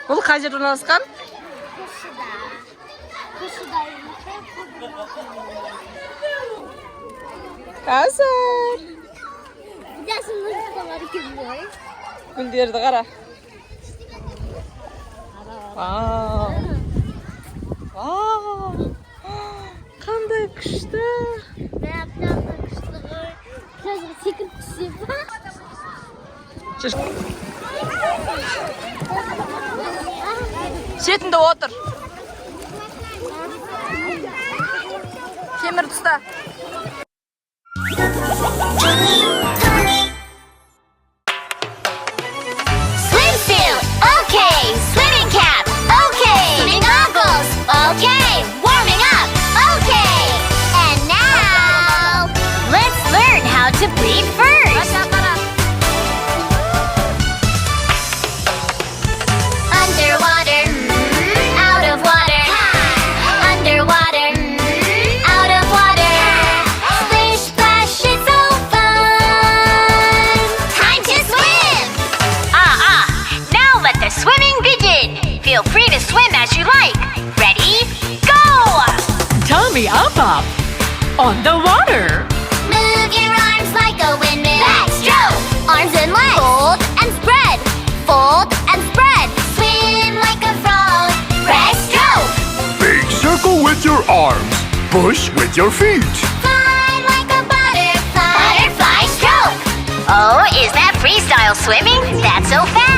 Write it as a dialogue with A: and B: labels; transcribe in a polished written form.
A: Бұл қай жерде орналасқан? Қазір. Гүлдерді қара. Вау. Вау. Қандай күшті.
B: Секіріп түсем.
A: Шетінде отыр. Темір тұста.
B: Swimsuit, okay. Swimming cap, okay. Swimming goggles, okay. Warming up, okay. And now, let's learn how to breathe first. Underwater, out of water. Underwater, out of water. Splish, splash, it's so fun. Time to swim. Now let the swimming begin. Feel free to swim as you like. Ready, go.
C: Tummy up. On the water.
B: Move your arms like a windmill. Backstroke. Arms and legs. Fold and spread. Fold and spread. Swim like a frog. Breaststroke.
D: Big circle with your arms. Push with your feet.
B: Fly like a butterfly. Butterfly stroke. Oh, is that freestyle swimming? That's so fast.